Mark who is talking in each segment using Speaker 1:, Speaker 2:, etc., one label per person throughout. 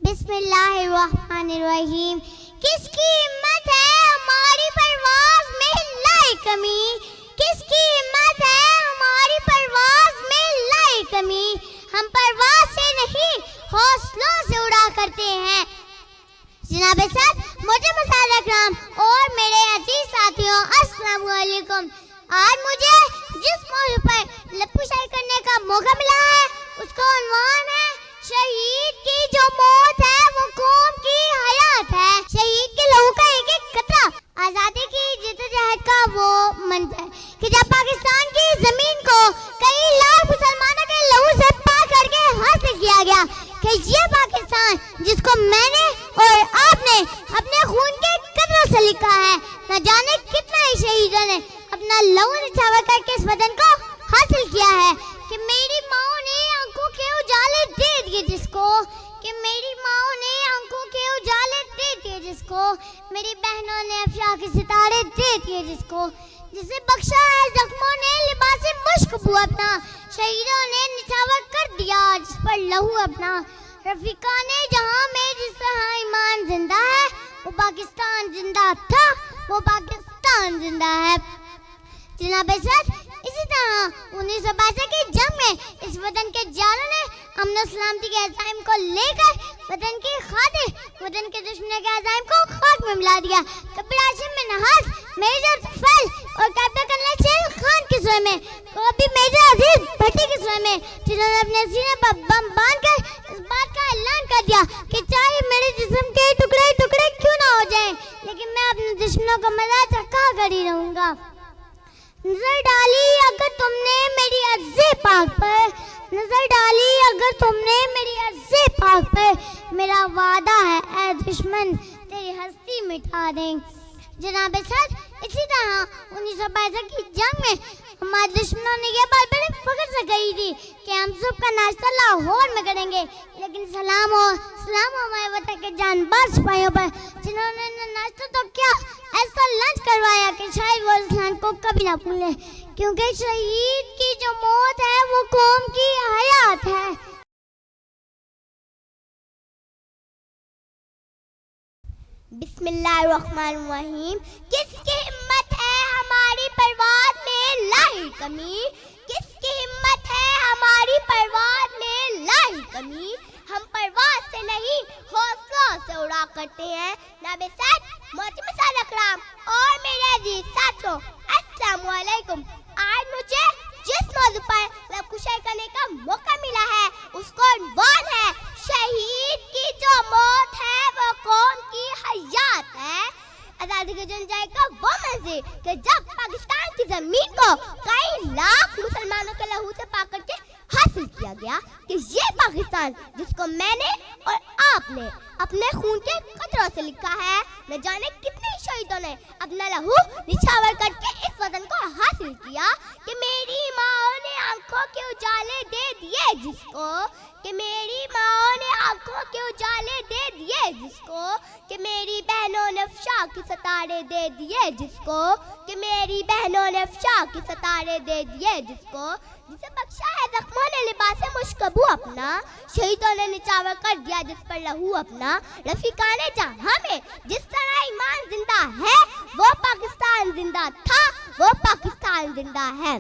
Speaker 1: बिस्मिल्लाहिर्रहमानिर्रहीम। किसकी हिम्मत है हमारी परवाज़ में लाई कमी, किसकी हिम्मत है हमारी परवाज़ में लाई कमी। हम परवाज़ से नहीं हौसलों से उड़ा करते हैं। जनाब सर मुझे मुसादा कराम और मेरे अजीज साथियों अस्सलाम वालेकुम। आज मुझे जिस मौजू पर लफ्ज़ शायरी करने का मौका मिला है उसका उन्वान है शहीद की जो मौत है वो कौम की हयात है। शहीद के लहू का एक एक कतरा आज़ादी की जिद्दोजहद का वो मंजर कि जब पाकिस्तान की जमीन को कई लाख मुसलमानों के लहू से पाक करके हासिल किया गया कि ये पाकिस्तान जिसको मैंने और आपने अपने खून के कतरों से लिखा है, न जाने कितना ही शहीदों ने अपना लहू निछावर करके इस वतन को हासिल किया है। कि मेरी माओ ने आंखों के उजाले दे दिए जिसको, कि मेरी माओ ने आंखों के उजाले दे दिए जिसको, मेरी बहनों ने अफशां के सितारे दे दिए जिसको, जिसे बख्शा है जख्मों ने लिबासे मुश्क बू अपना, शहीदों ने निछावर कर दिया जिस पर लहू अपना। रफीका ने जहां में जिस तरह ईमान जिंदा है वो पाकिस्तान जिंदा था, वो पाकिस्तान जिंदा है। जनाब सर इसी तरह 1962 की जंग में इस वतन के जालों ने अमन सलामती के अज़ाइम को लेकर वतन की खातिर वतन के दुश्मनों के अज़ाइम को खाक में मिला दिया। कबीर हाशिम में नहास, मेजर फैल और कैप्टन कर्नल शेर खान की सूरत में, कभी मेजर अजीज भट्टी की सूरत में, जिन्होंने अपने सीने पर बम बांधकर इस बात का ऐलान कर दिया कि चाहे मेरे जिस्म के टुकड़े टुकड़े क्यों ना हो जाएं, लेकिन मैं अपने दुश्मनों का मजा चखा कर ही रहूंगा। नजर डाली अगर तुमने मेरी अर्ज़े पाक पर, नजर डाली अगर तुमने मेरी अर्ज़े पाक पर, मेरा वादा है ऐ दुश्मन तेरी हस्ती मिटा दें। जनाब सर इसी तरह 1962 की जंग में हमारे दुश्मनों ने यह बात बड़े फख्र से कही थी कि हम सुबह का नाश्ता लाहौर में करेंगे, लेकिन सलाम हो हमारे वतन के जानबाज सिपाहियों पर जिन्होंने नाश्ता तो क्या ऐसा लंच करवाया कि शायद वो इंसान को कभी ना भूले, क्योंकि शहीद की जो मौत है वो कौम की हयात है। बिस्मिल्लाहिर्रहमानिर्रहीम। किसकी हिम्मत है हमारी परवाज़ में लाई कमी, किसकी हिम्मत है हमारी परवाज़ में लाई कमी। हम परवाज़ से नहीं हौसलों से उड़ा करते हैं। जनाब सर मुझे मुसादा कराम और मेरे अजीज साथियों अस्सलाम वालेकुम। आज मुझे जिस मौजू पर लफ्ज़ शायरी करने का मौका मिला है उसका उन्वान है शहीद की जो मौत है वो कौम की हयात है। आज़ादी के जंजाई का वो मंज़िल कि जब पाकिस्तान की जमीन को कई लाख मुसलमानों के लहू से पाक करके हासिल किया गया कि ये पाकिस्तान जिसको मैंने और आपने अपने खून के कतरों से लिखा है, न जाने कितने शहीदों ने अपना लहू निछावर करके इस वतन को हासिल किया। कि मेरी माओ ने आंखों के उजाले दे दिए जिसको, कि मेरी माओ ने आंखों के उजाले दे दिए जिसको, कि मेरी बहनों ने अफशां के सितारे दे दिए जिसको, कि मेरी बहनों ने अफशां के सितारे दे दिए जिसको, जिसे बख्शा है जख्मों ने लिबासे मुश्क बू अपना, शहीदों ने निछावर कर दिया जिस पर लहू अपना। रफीका ने जहां में जिस तरह ईमान जिंदा है वो पाकिस्तान जिंदा था, वो पाकिस्तान जिंदा है।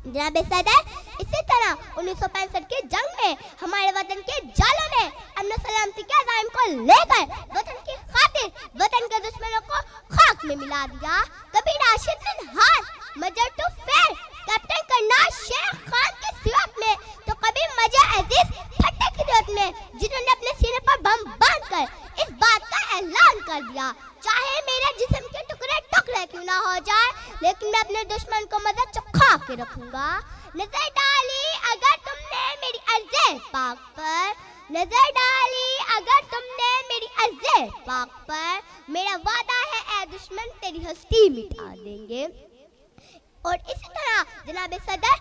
Speaker 1: जनाब सदर इसी तरह 1965 की जंग में हमारे वतन के जालों ने अमन सलामती के अज़ाइम को लेकर वतन की खातिर वतन के दुश्मनों को खाक में मिला दिया। कबीर हाशिम में नहास, मेजर फैल, कैप्टन कर्नल शेर खान की सूरत में, तो कभी मेजर अजीज भट्टी की सूरत में, जिन्होंने अपने सीने पर बम बांधकर इस बात का ऐलान कर दिया चाहे मेरे जिस्म के टुकड़े टुकड़े क्यों ना हो जाए, लेकिन मैं अपने दुश्मन को मजा चखा के रखूंगा। नजर डाली अगर तुमने मेरी अर्ज़े पाक पर, नजर डाली अगर तुमने मेरी अर्ज़े पाक पर, मेरा वादा है ऐ दुश्मन तेरी हस्ती मिटा देंगे। और इसी तरह जनाब सदर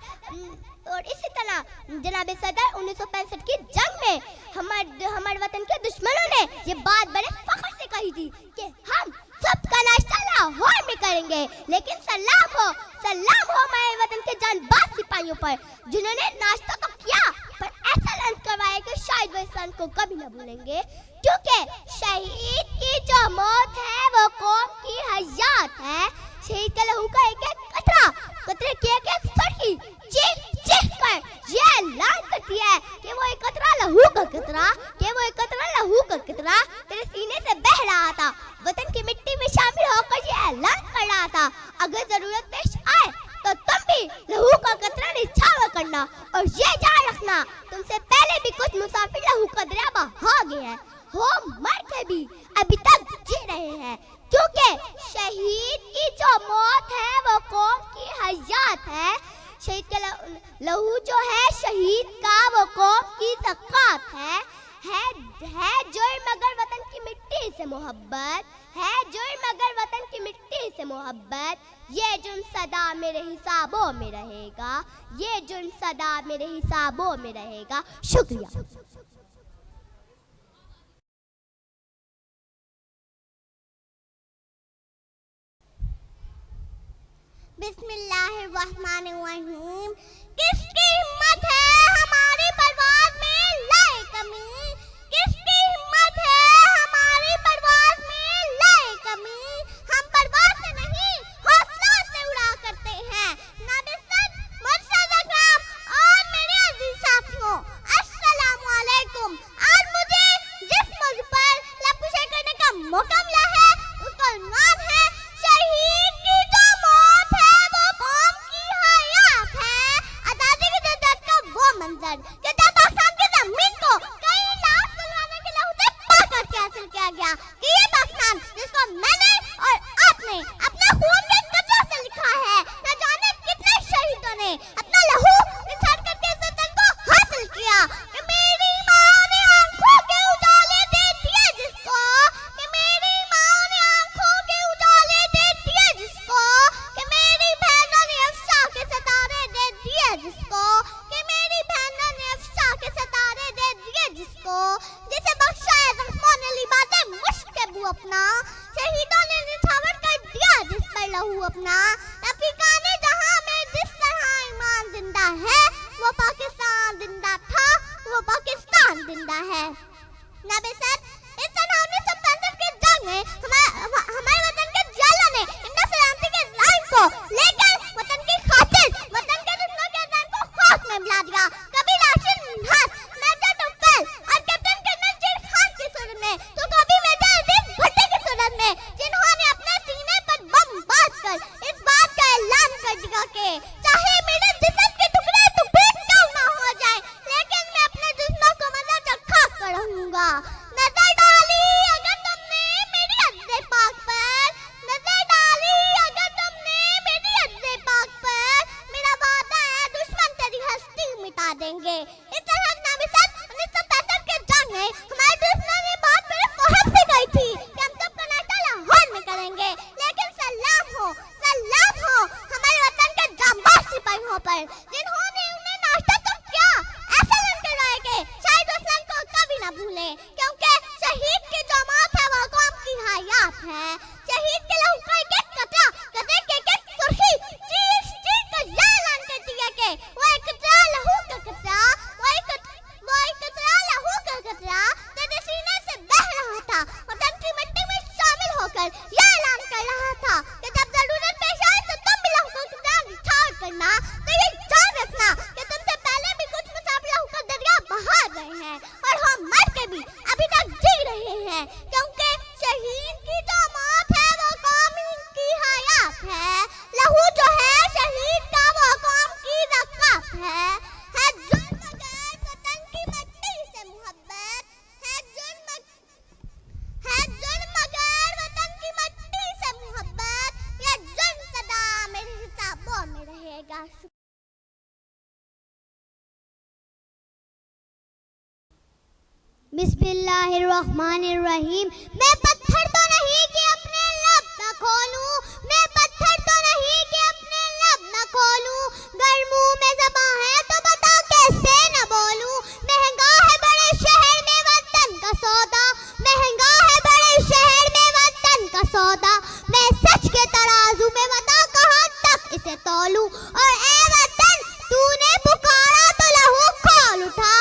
Speaker 1: 1965 की जंग में हमारे वतन के दुश्मनों ने ये बात बड़े फख्र से कही थी कि हम सबका नाश्ता लाहौर में करेंगे, लेकिन सलाम हो हमारे वतन के जानबाज सिपाहियों पर जिन्होंने नाश्ता तो किया पर ऐसा लंच करवाया कि शायद वो इस लंच को कभी न भूलेंगे, क्योंकि शहीद की जो मौत है वो कौम की हयात है। शहीद के लहू का एक एक कतरा, कतरे की एक एक सुर्खी चीख चीख कर ये ऐलान करती है कि वो एक कतरा लहू का कतरा, कि वो एक कतरा लहू का कतरा तेरे सीने से बह रहा था, वतन की मिट्टी में शामिल होकर ये ऐलान कर रहा था, अगर जरूरत पेश आए तो तुम भी लहू का कतरा निछावर करना और ये जान रखना तुमसे पहले भी कुछ मुसाफिर लहू का दरिया बहा गए हैं, हो मर के भी अभी तक जी रहे हैं, क्योंकि शहीद की जो मौत है वो कौम की हयात है। शहीद का लहू जो है शहीद का वो कौम की ज़कात है जुर्म मगर वतन की मिट्टी से मोहब्बत, है जुर्म मगर वतन की मिट्टी से मोहब्बत, ये जुर्म सदा मेरे हिसाबों में रहेगा, ये जुर्म सदा मेरे हिसाबों में रहेगा। शुक्रिया। बिस्मिल्लाहिर्रहमानिर्रहीम। किसकी हिम्मत है हमारी परवाज़ में लाए कमी, किसकी हिम्मत है हमारी परवाज़ में लाए कमी, हम परवाज़ से नहीं हौसला से उड़ा करते हैं। नाबिसत मुर्शद अकरम और मेरे अजीज साथियों, अस्सलामु अलैकुम। आज मुझे जिस मौजू पर लफ्ज़ करने का मौका मिला है उसका नाम है शहीद की जो मौत है वो कौम की हयात है। आजादी की जद्दोजहद का वो मंजर कि जब पाकिस्तान की ज़मीन को कई लाख मुसलमानों के लहू से पाक करके हासिल किया गया, कि ये पाकिस्तान जिसको मैंने और आपने अपने खून के कतरों से लिखा है, न जाने कितने शहीदों ने अपना लहू निछावर करके इस वतन को हासिल किया, कि मेरी माँ ने आंखों के उजाले दे दिए जिसको, कि मेरी माँ ने आंखों के उजाले दे दिए जिसको, कि मेरी बहनों ने अफसा के सितारे दे दिए जिसको, कि मेरी बहनों ने अफसा के सितारे दे दिए जिसको, जिसे बख्शा है ज़ख्मों ने लिबासे मुश्क के बू अपना, शहीदों ने निछावर कर दिया जिस पर लहू अपना। अफ्रीका ने जहां में जिस तरह ईमान जिंदा है, वो पाकिस्तान जिंदा था, वो पाकिस्तान जिंदा है। नाबिसत इस सन 1965 के जंग में हमारे वतन के जालों ने इंडस सलामती के लाइन को लेकर वतन की खातिर वतन के दुश्मनों के जान को खाक में मिला दिया। कभी राशिद मिन्हास, मेजर टोफल और कैप्टन कर्नल जीर खान की सूरत में, तो कभी मेजर अजीज भट्टी की सूरत में, जिन्होंने अपने सीने पर बम बांध कर इस बात का ऐलान कर दिया कि चाहे मेरे जिस्म के टुकड़े टुकड़े क्यों ना हो जाए, लेकिन मैं अपने दुश्मनों को मजा चखा कर रहूंगा। नजर डाली अगर तुमने मेरी अज़्ज़े पाक पर, नजर डाली अगर तुमने मेरी अज़्ज़े पाक पर, मेरा वादा है दुश्मन तेरी हस्ती मिटा देंगे। इस तरह नाबिसत 1965 के जंग में हमारे दुश्मनों ने बहुत बड़े फहम से गई थी कि हम सबका नाश्ता लाहौर में करेंगे, लेकिन सलाम हो हमारे वतन के जांबाज सिपाहियों पर, जिन्होंने उन्हें नाश्ता तो क्या ऐसा लन करवाया कि शायद उस लन को कभी ना भूले, क्योंकि शहीद की जो मौत है वो कौम की हयात है। शहीद के लहू का एक एक कतरा, कतरे की एक एक सुर्खी चीख चीख कर ये ऐलान करती है कि वो एक कतरा लहू का कतरा, वो एक कतरा लहू का कतरा तेरे सीने से बह रहा था, वतन की मिट्टी में शामिल होकर ये ऐलान कर रहा था कि जब जरूरत पेश आए तो तुम भी लहू का कतरा निछावर करना, तो ये जान रखना कि तुमसे पहले भी कुछ मुसाफिर लहू का दरिया बहा गए हैं और हम मर के भी अभी तक जी रहे हैं, क्योंकि शहीद की जो मौत है वो कौम की हयात है। लहू जो है शहीद का वो कौम की ज़कात है जुर्म मगर वतन की मिट्टी से मोहब्बत, है जुर्म मगर वतन की मिट्टी से मोहब्बत, ये जुर्म सदा मेरे हिसाबों में रहेगा। बिस्मिल्लाहिर्रहमानिर्रहीम। मैं पत्थर तो नहीं कि अपने लब न खोलूं, मैं पत्थर तो नहीं कि अपने लब न खोलूं, गर मुंह में ज़बां है तो बता कैसे न बोलूं। महंगा है बड़े शहर में वतन का सौदा, महंगा है बड़े शहर में वतन का सौदा, मैं सच के तराजू में बता कहां तक इसे तौलूं। और ए वतन तूने पुकारा तो लहू खोल उठा,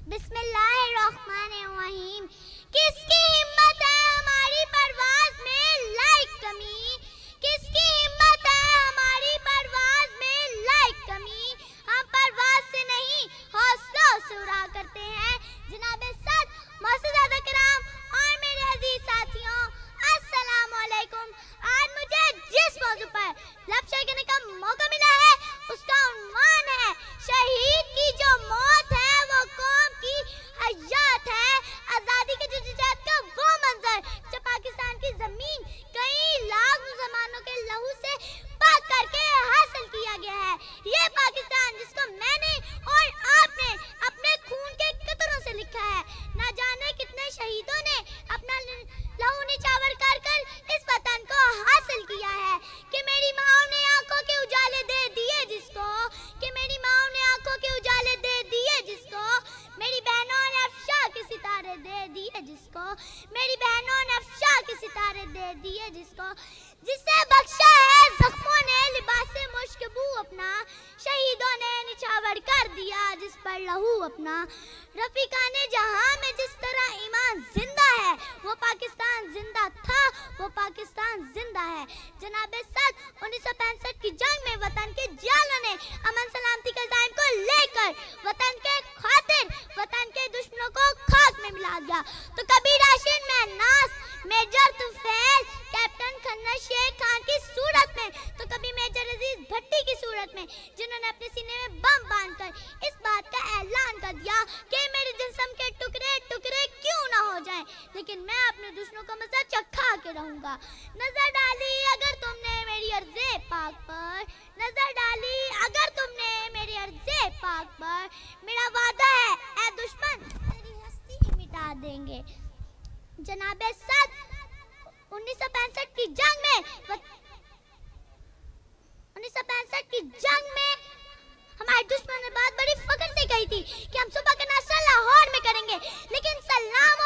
Speaker 1: बिस्मिल्लाहिर्रहमानिर्रहीम। किसकी हिम्मत है हमारी परवाज़ में लाइक कमी, किसकी हिम्मत है हमारी परवाज़ में लाइक कमी। हम परवाज़ से नहीं हौसलों से उड़ा करते हैं। जनाब सद मौजूदा कराम और मेरे अजीज साथियों, अस्सलाम वालेकुम। आज मुझे जिस मौजू पर लब शेयर करने का मौका मिला है उसका उन्वान है शहीद की जो मौत है वो कौम की हयात है। आज़ादी के जद्दोजहद का वो मंजर जो पाकिस्तान की जमीन कई लाख मुसलमानों के लहू से पाक करके हासिल किया गया है। ये पाकिस्तान जिसको मैंने और आपने अपने खून के कतरों से लिखा है। ना जाने कितने शहीदों ने अपना लहू निछावर कर कर इस वतन को हासिल किया है। कि मेरी माँ ने आंखों के उजाले दे दिए जिसको, कि मेरी माँ ने आंखों के उजाले दे दिए जिसको, मेरी बहनों ने अफशा के सितारे दे दिए जिसको, मेरी बहनों ने अफशा के सितारे दे दिए जिसको, जिससे बख्शा है जख्मों ने लिबासे मुश्कबू अपना, शहीदों ने निछावर कर दिया जिस पर लहू अपना। रफीका ने जहां में जिस तरह ईमान जिंदा है वो पाकिस्तान जिंदा था, वो पाकिस्तान जिंदा है। जनाब सद 1965 की जंग में वतन के जालों ने अमन सलामती के कायम को लेकर वतन के खातिर वतन के दुश्मनों को खाक में मिला दिया। तो कभी राशिद महनास, मेजर तुफैल, कैप्टन खन्ना शेर खान की सूरत में, तो कभी मेजर अजीज भट्टी की सूरत में, जिन्होंने अपने सीने में बम बांधकर इस बात का ऐलान कर दिया कि मेरे जिस्म के टुकड़े टुकड़े क्यों ना हो जाएं, लेकिन मैं अपने दुश्मनों का मजा चखा के रहूंगा। नजर डाली अगर तुमने मेरी अर्ज़े पाक पर, नजर डाली अगर तुमने मेरी अर्ज़े पाक पर, मेरा वादा है ऐ दुश्मन तेरी हस्ती ही मिटा देंगे। जनाबे सद 1965 की जंग में 1965 की जंग में हमारे दुश्मन ने बात बड़ी फख्र से कही थी कि हम सुबह का नाश्ता लाहौर में करेंगे, लेकिन सलाम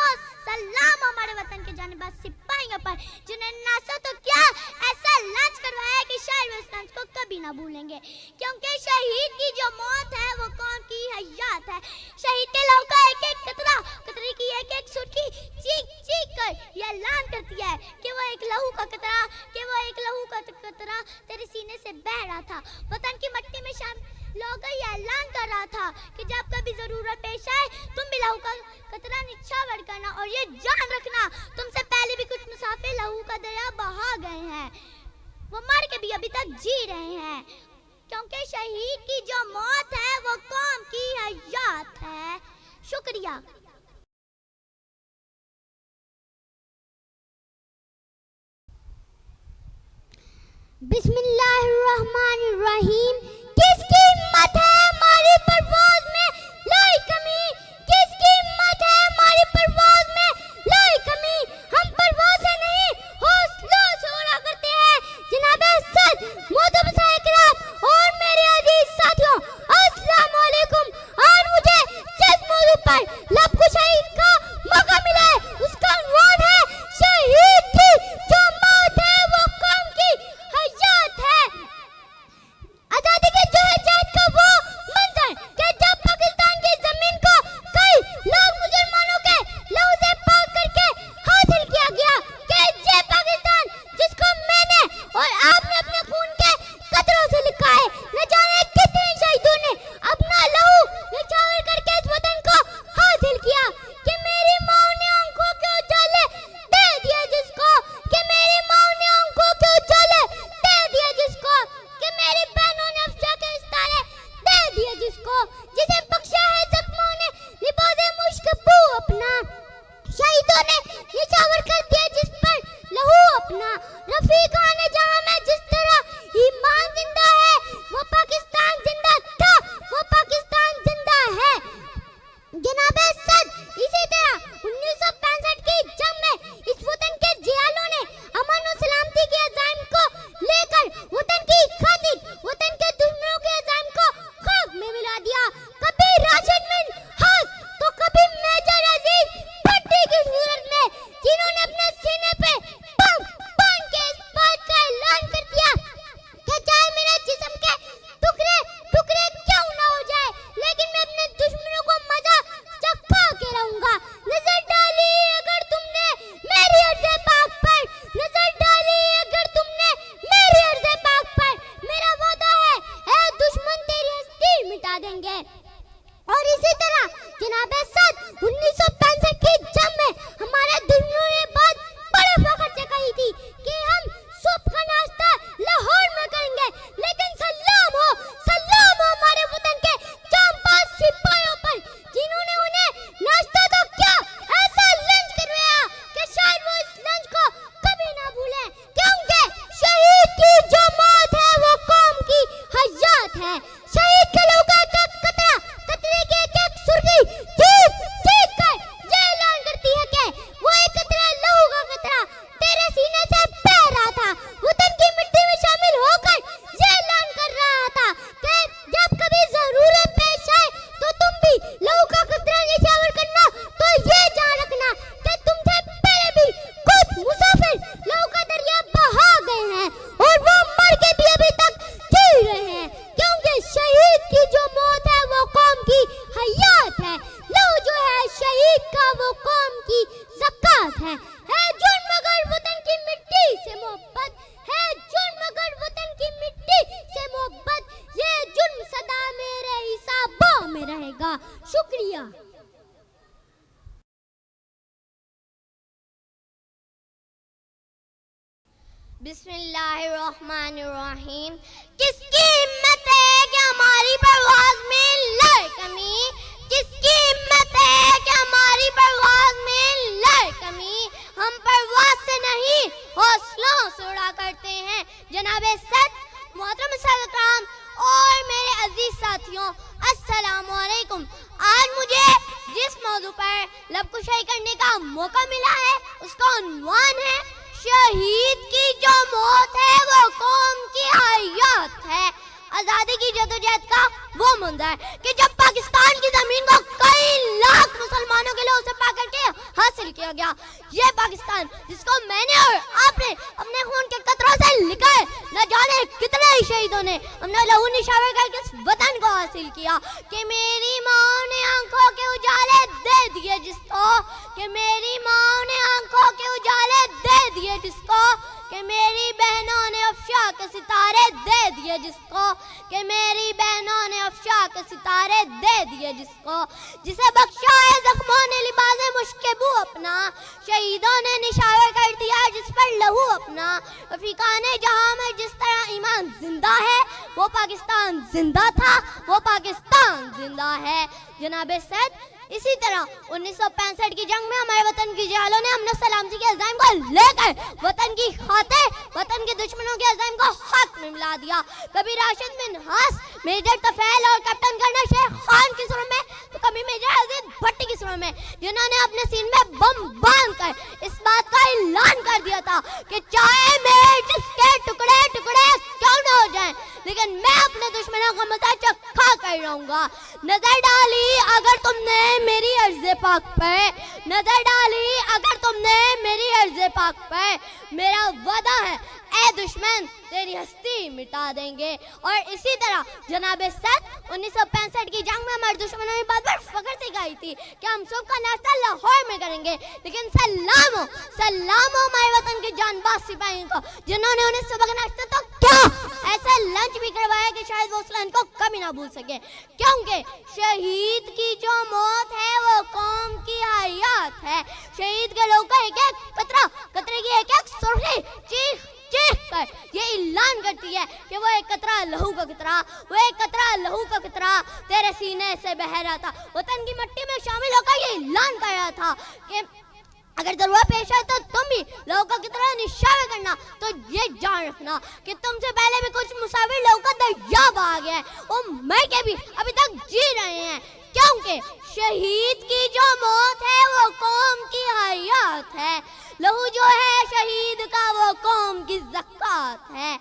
Speaker 1: हमारे वतन के जानेबाज सिपाहियों पर जिन्होंने नाश्ता तो क्या ऐसा लंच करवाया कि शायद वे उस लंच को कभी ना भूलेंगे। क्योंकि शहीद की जो मौत है वो कौम की हयात है। शहीद के लहू का एक एक कतरा, कतरे की एक एक सुर्खी चीख चीख कर यह ऐलान करती है कि वो एक लहू का कतरा, कि वो एक लहू का कतरा तेरे सीने से बह रहा था। वतन की मिट्टी में लोगों ये ऐलान कर रहा था कि जब कभी जरूरत पेश आए तुम भी लहू का कतरा निछावर करना, और ये जान रखना तुमसे पहले भी कुछ मुसाफिर लहू का दरिया बहा गए हैं, वो मर के भी अभी तक जी रहे हैं। क्योंकि शहीद की जो मौत है वो कौम की हयात है। शुक्रिया। बिस्मिल्लाहिर्रहमानिर्रहीम। किसकी हिम्मत है हमारी परवाज़ में लाई कमी, किसकी हिम्मत है हमारी परवाज़ में लाई कमी। हम परवाज़ से नहीं हौसलों से उड़ा करते हैं। जनाबे सद मोहतरम इकराम और मेरे अजीज साथियों, अस्सलाम वालेकुम। आज मुझे जिस मौजू पर लब कुशाई का मौका मिला है उसका उन्वान है शहीद की जो मौत है वो कौम की हयात है। आजादी के जद्दोजहद का वो मंजर कि जब पाकिस्तान की जमीन को कई लाख मुसलमानों के लहू से पाक करके हासिल किया गया, कि ये पाकिस्तान जिसको मैंने और आपने अपने खून के कतरों से लिखा है। न जाने कितने शहीदों ने अपना लहू निछावर करके इस वतन को हासिल किया। कि मेरी माँ ने आंखों के उजाले दे दिए जिसको, कि मेरी माँ ने आंखों के उजाले दे दिए जिसको, कि मेरी बहनों ने अफशा के सितारे दे दिए जिसको, जिसे बख्शा है जख्मों ने लिबासे मुश्कबू अपना, शहीदों ने निछावर कर दिया जिस पर लहू अपना। रफीका ने जहां में जिस तरह ईमान जिंदा है वो पाकिस्तान जिंदा था, वो पाकिस्तान जिंदा है। जनाबे सद इसी तरह 1965 की जंग में इस वतन के जियालों ने अमन और सलामती के अज़ाइम को लेकर वतन की खातिर वतन के दुश्मनों के अज़ाइम को खाक में मिला दिया। कभी राशिद महनास तो कभी मेजर अजीज भट्टी की सूरत में, जिन्होंने अपने सीने पे बम बांध के इस बात का देंगे। और इसी तरह जनाब सद 1965 की जंग में हमारे दुश्मनों ने बहुत बड़े फख्र से कही थी कि हम सुबह का नाश्ता लाहौर में करेंगे, लेकिन सलाम हो हमारे वतन के जांबाज सिपाहियों पर जिन्होंने उन्हें नाश्ता तो क्या ऐसा लंच करवाया कि शायद वो इस लंच को कभी ना भूले, क्योंकि शहीद की जो मौत है वो कौम की हयात है। शहीद के लोगों का कतरा कतरे की एक सुर्खी चीख चीख कर ये ऐलान करती है कि वो एक कतरा लहू का कतरा तेरे सीने से बह रहा था, वतन की मिट्टी में शामिल होकर ये ऐलान कर रहा था कि जब कभी जरूरत पेश आए तो तुम भी लहू का कतरा निछावर करना। तो ये जान रखना कि तुमसे पहले भी कुछ मुसाफिर लहू का दरिया बहा गए हैं और वो मर के भी अभी तक जी रहे हैं, क्योंकि शहीद की जो मौत है वो कौम की हयात है। लहू जो है शहीद का वो कौम की ज़कात है जुर्म मगर वतन की मिट्टी से मोहब्बत है, जुर्म मगर वतन की मिट्टी से मोहब्बत, ये जुर्म सदा मेरे हिसाबों में रहेगा। शुक्रिया। बिस्मिल्लाहिर्रहमानिर्रहीम। किसकी हिम्मत है कि हमारी परवाज़ में लाए कमी, किसकी हिम्मत है कि हमारी परवाज़ में लाए कमी। हम परवाज़ से नहीं हौसलों से उड़ा करते हैं। जनाबे सद मोहतरम सल्लल्लाहु और मेरे अजीज साथियों, अस्सलामु अलैकुम। आज मुझे जिस मौजू पर लबकुशाई करने का मौका मिला है उसका उन्वान है शहीद की जो मौत है वो कौम की हयात है। आजादी की जदोजहद का वो मंजर कि जब पाकिस्तान की जमीन को कई लाख मुसलमानों के लिए उसे पा करके हासिल किया गया, ये पाकिस्तान जिसको मैंने और आपने अपने खून के कतरों से लिखा है, न जाने कितने ही शहीदों ने हमने लहू निशावर करके इस वतन को हासिल किया। कि मेरी माँ ने आंखों के उजाले दे दिए जिसको, कि मेरी माँ ने आंखों के उजाले दे दिए जिसको, कि मेरी बहनों ने अफशा के सितारे दे दिए जिसको, कि मेरी बहनों ने अफशा के सितारे दे दिए जिसको, जिसे बख्शा है जख्मों ने लिबासे मुश्किबू अपना, शहीदों ने निशावर कर दिया जिस पर लहू अपना। रफीकाने जहां में जिस तरह ईमान जिंदा है वो पाकिस्तान जिंदा था, वो पाकिस्तान जिंदा है। जनाबे सद इसी तरह 1965 की जंग में हमारे वतन की जवानों ने हमने सलामती के अज़ाइम को लेकर वतन की खातिर वतन के दुश्मनों के अज़ाइम को हाथ में मिला दिया। कभी राशिद मिन्हास, मेजर तफैल और कैप्टन कर्नल शेख खान की सूरत में, तो कभी मेजर अजीज भट्टी की सूरत में, जिन्होंने अपने सीन में बम बांधकर इस बात का ऐलान कर दिया था कि चाहे मेरे जिसके टुकड़े टुकड़े क्यों न हो जाएं, लेकिन मैं अपने दुश्मनों का मजा चखा कर रहूंगा। नजर डाली अगर तुमने मेरी अर्ज़े पाक पे, नजर डाली अगर तुमने मेरी अर्ज़े पाक पे, मेरा वादा है ए दुश्मन तेरी हस्ती मिटा देंगे। और इसी तरह जनाबे सद 1965 की जंग में हमारे दुश्मनों ने बात बार फख्र से कही थी कि हम सब का नाश्ता लाहौर में करेंगे, लेकिन सलाम हो हमारे वतन के जानबाज सिपाहियों को जिन्होंने उन्हें सुबह का नाश्ता तो क्या ऐसा लंच भी करवाया कि शायद वो उस लंच को कभी ना भूल सके, क्योंकि शहीद की जो मौत है वो कौम की हयात है। शहीद के लोगों का एक एक कतरा कतरे की एक एक सुर्खी चीख चीख कर ये ऐलान करती है कि वो एक कतरा लहू का कतरा, वो एक कतरा लहू का कतरा तेरे सीने से बह रहा था, वतन की मिट्टी में शामिल होकर ये ऐलान कर रहा था कि अगर जरूरत पेश आए तो तुम भी लहू का कतरा निशावर करना। तो ये जान रखना कि तुमसे पहले भी कुछ मुसाफिर लहू का दरिया बहा गया है और मर के भी अभी तक जी रहे हैं, क्योंकि शहीद की जो मौत है वो कौम की हयात है। लहू जो है शहीद का वो कौम की ज़कात है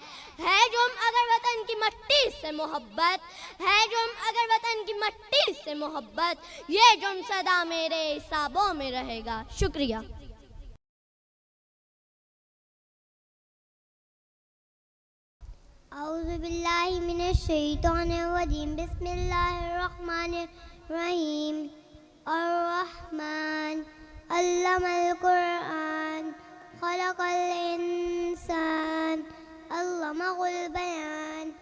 Speaker 1: जुर्म अगर वतन की मट्टी से मोहब्बत, है जुर्म अगर वतन की मट्टी से मोहब्बत, ये जुर्म सदा मेरे हिसाबों में रहेगा। शुक्रिया। औज़ु बिल्लाहि मिनश शैतानिर रजीम। बिस्मिल्लाहिर रहमानिर रहीम। अर्रहमान अल्लमल कुरआन खलक़ल इंसान अल्लमहुल बयान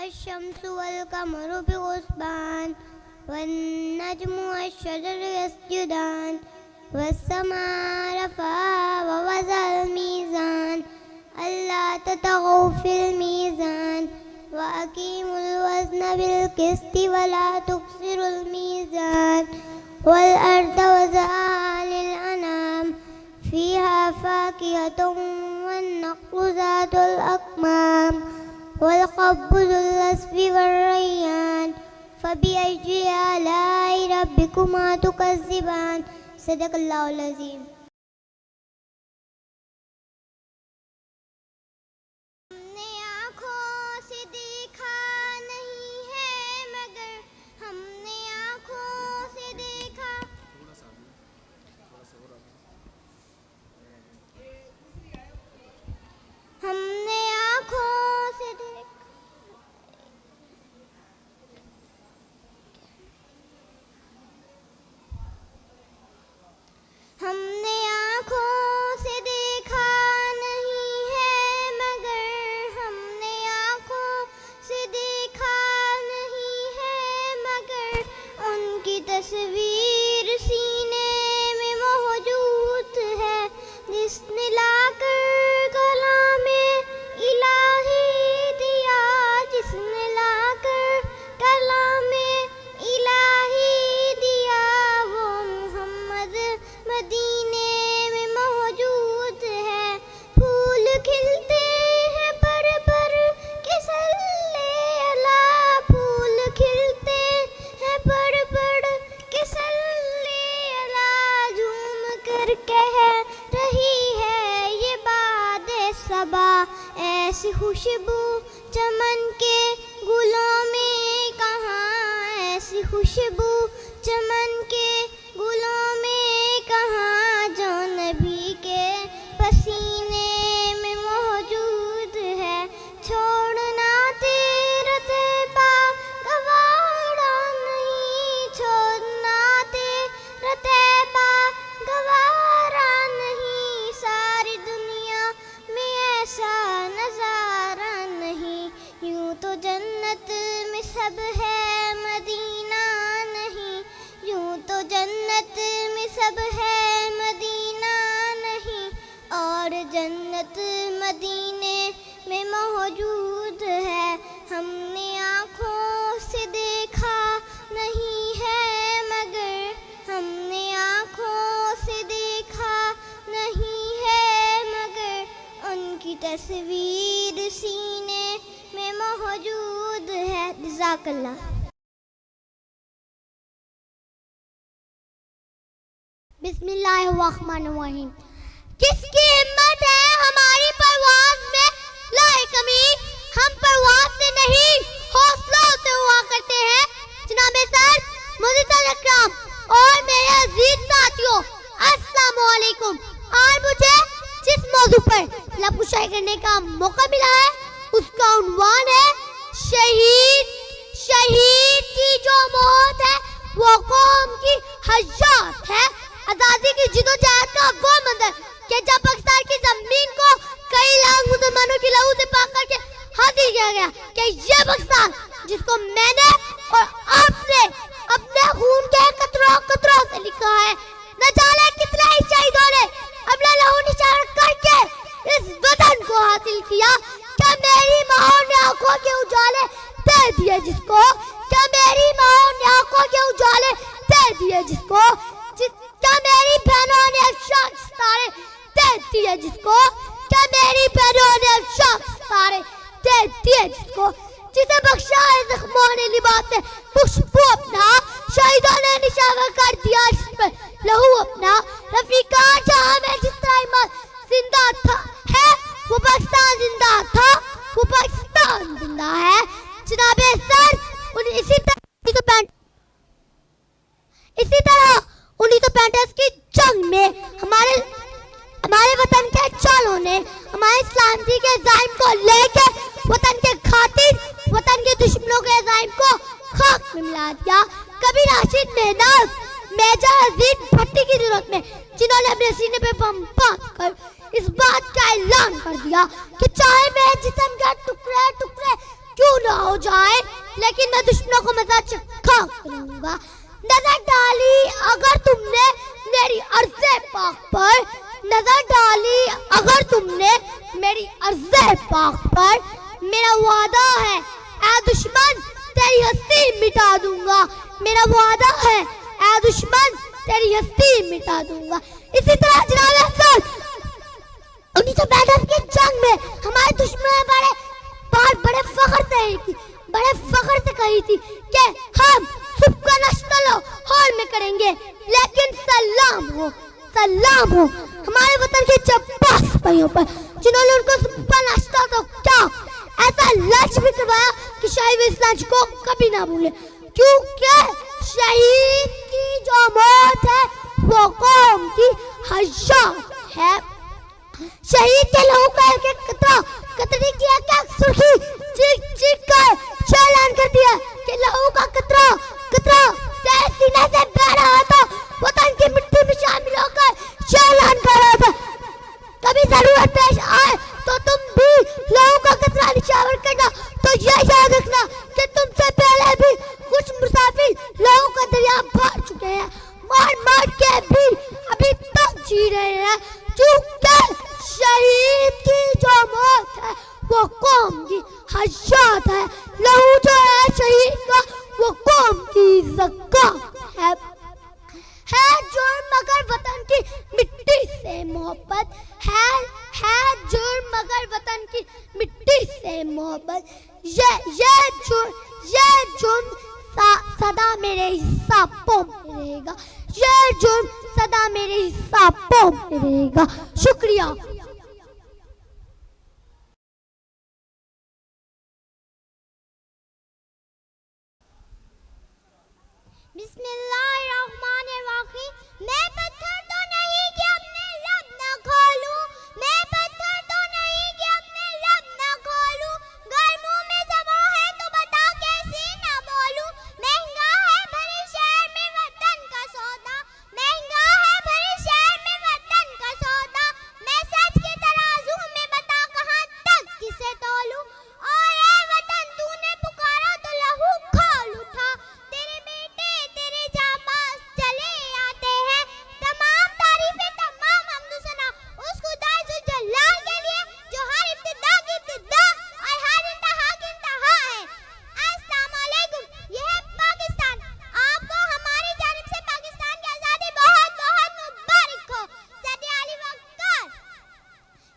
Speaker 1: वश्शम्सु वल्कमरु बिहुस्बान वन्नज्मु वश्शजरु यस्जुदान वस्समाअ रफ़अहा ववज़अल मीज़ान अल्ला ततगौ फिल मीज़ान वअकीमुल वज़्न बिल-क़िस्ति वला तुख़्सिरुल मीज़ान वल अर्द वज़अहा लिल-अनाम फ़ीहा फ़ाकिहतुन वन्नख़्लु ज़ातुल अक्माम वल-क़ब्बु ज़ुल-अस्फ़ि वर्रय्यान फ़बिअय्यि आलाइ रब्बिकुमा तुकज़्ज़िबान। सदक़ल्लाहुल अज़ीम। हमने आँखों से देखा नहीं है मगर हमने आँखों से देखा। हमने आँखों से देखा। हमने आँखों से देखा नहीं है मगर हमने आँखों से देखा नहीं है मगर उनकी तस्वीर सीने में मौजूद है जिसने लाकर कलामे इलाही दिया जिसने लाकर कलामे इलाही दिया वो मोहम्मद मदीने में मौजूद है। फूल खिलते हैं पर के सल्ले अला फूल खिलते हैं पर के सल्ले अला झूम कर कह रही है ये बादे सबा ऐसी खुशबू चमन के गुलों में कहाँ ऐसी खुशबू चमन के गुलों में कहाँ जो नबी के पसीने में मौजूद है। छोड़ना तेरा तैबा गवारा नहीं छोड़ना तेरा तैबा गवारा नहीं सारी दुनिया में ऐसा नज़ारा नहीं। यूं तो जन्नत में सब है मदीना नहीं यूं तो जन्नत में सब है मदीना नहीं और जन्नत मदीने में मौजूद है। हमने आँखों से देखा नहीं है मगर हमने आँखों से देखा नहीं है मगर उनकी तस्वीर सीने में मौजूद है। जज़ाकल्लाह। बिस्मिल्लाहिर्रहमानिर्रहीम। किसकी हिम्मत है हमारी परवाज़ में लाए कमी हम परवाज़ से नहीं हौसलों से हुआ करते हैं। जनाब सर मुअज़्ज़िज़ इकराम और मेरे अजीज साथियों अस्सलाम वालेकुम। आज मुझे जिस मौजू पर लफ्ज़ करने का मौका मिला है उसका उन्वान है शहीद। शहीद की जो मौत है वो कौम की हयात है। आजादी की जिदोजहद का वो मंजर कि जब पाकिस्तान की जमीन को कई लाख मुसलमानों की लहू से पाक करके हासिल किया गया कि ये पाकिस्तान जिसको मैंने और आपने अपने खून के कतरों कतरों से लिखा है। न जाने कितने ही शहीदों ने अपना लहू निशान करके इस वतन को हासिल किया। क्या मेरी माँ ने आंखों के उजाले दे दिए जिसको क्या मेरी माँ ने आंखों के उजाले दे दिए जिसको क्या मेरी बहनों ने शख्स तारे दे दिए जिसको क्या मेरी बहनों ने शख्स तारे दे दिए जिसको जिसे बख्शा है जख्मों ने लिबास से खुशबू अपना शहीदों ने निशावर कर दिया इस पर लहू अपना। रफीका जहां में जिस तरह ईमान जिंदा था है वो पाकिस्तान जिंदा था वो पाकिस्तान जिंदा है। जनाबे सर इसी तरह 1935 की जंग में हमारे वतन के चालों ने हमारे सलामती के जालिम को लेकर वतन के खातिर वतन के दुश्मनों के जालिम को खाक में मिला दिया। कभी राशिद मेहनाज मेजर अजीज भट्टी की जरूरत में जिन्होंने अपने सीने पे बम बांध कर इस बात का ऐलान कर दिया कि चाहे मेरे जिस्म के टुकड़े टुकड़े क्यों ना हो जाए, लेकिन मैं दुश्मनों को मजा चखा करूंगा। नजर डाली अगर तुमने मेरी अर्ज़े पाक पर, नजर डाली अगर तुमने मेरी अर्ज़े पाक पर, मेरा वादा है ऐ दुश्मन तेरी हस्ती मिटा दूंगा, मेरा वादा है ऐ दुश्मन तेरी हस्ती मिटा दूंगा। इसी तरह जनाब अहसन 1965 की जंग में हमारे दुश्मनों ने बड़े फख्र से कही थी कि हम सुबह नाश्ता लो हॉल में करेंगे, लेकिन सलाम हो हमारे वतन के चब्बास भाइयों पर जिन्होंने उनको सुबह नाश्ता तो क्या ऐसा लंच भी करवाया कि शायद वे इस लंच को कभी ना भूले, क्योंकि शहीद की जो मौत है वो कौम की हयात है। शहीद के लहू का एक एक कतरा कतरी की एक एक सुर्खी चीख कर ऐलान कर दिया कि लहू का कतरा तेरे सीने से बह रहा था, वतन की मिट्टी में शामिल होकर ऐलान कर रहा था। कभी जरूरत पेश आए तो तुम भी लहू का कतरा निशावर करना, तो यह याद रखना कि तुमसे पहले भी कुछ मुसाफिर लहू का दरिया पार चुके हैं, मार के भी अभी तक जी रहे हैं, क्योंकि शहीद की जो मौत है वो कौम की हयात है। लहू जो है शहीद का वो कौम की ज़कात है जुर्म मगर वतन की मिट्टी से मोहब्बत है जुर्म मगर वतन की मिट्टी से मोहब्बत। ये जुर्म सदा मेरे हिसाबों में रहेगा, ये जुर्म सदा मेरे हिसाबों में रहेगा। शुक्रिया। बिस्मिल्लाहिर्रहमानिर्रहीम। मैं पत्थर तो नहीं कि अपने लब न खोलूं, मैं पत्थर तो नहीं कि अपने लब न खोलूं, घर मुंह में जमा है तो बता कैसे न बोलूं। महंगा है भरे शहर में वतन का सौदा, महंगा है भरे शहर में वतन का सौदा, मैं सच के तराजू में बता कहां तक किसे तोलूं। और ए वतन तूने पुकारा तो लहू खोल उठा, तेरे बेटे तेरे जाबाज चले आते हैं, तमाम तारीफें तमाम हमदो सना उस खुदा जुल जलाल के लिए जो हर इब्तिदा की इब्तिदा और हर इंतहा की इंतहा है। अस्सलाम वालेकुम। यह है पाकिस्तान, आपको हमारी जानिब से पाकिस्तान की आज़ादी बहुत बहुत मुबारक हो। सदी अली वक्कार।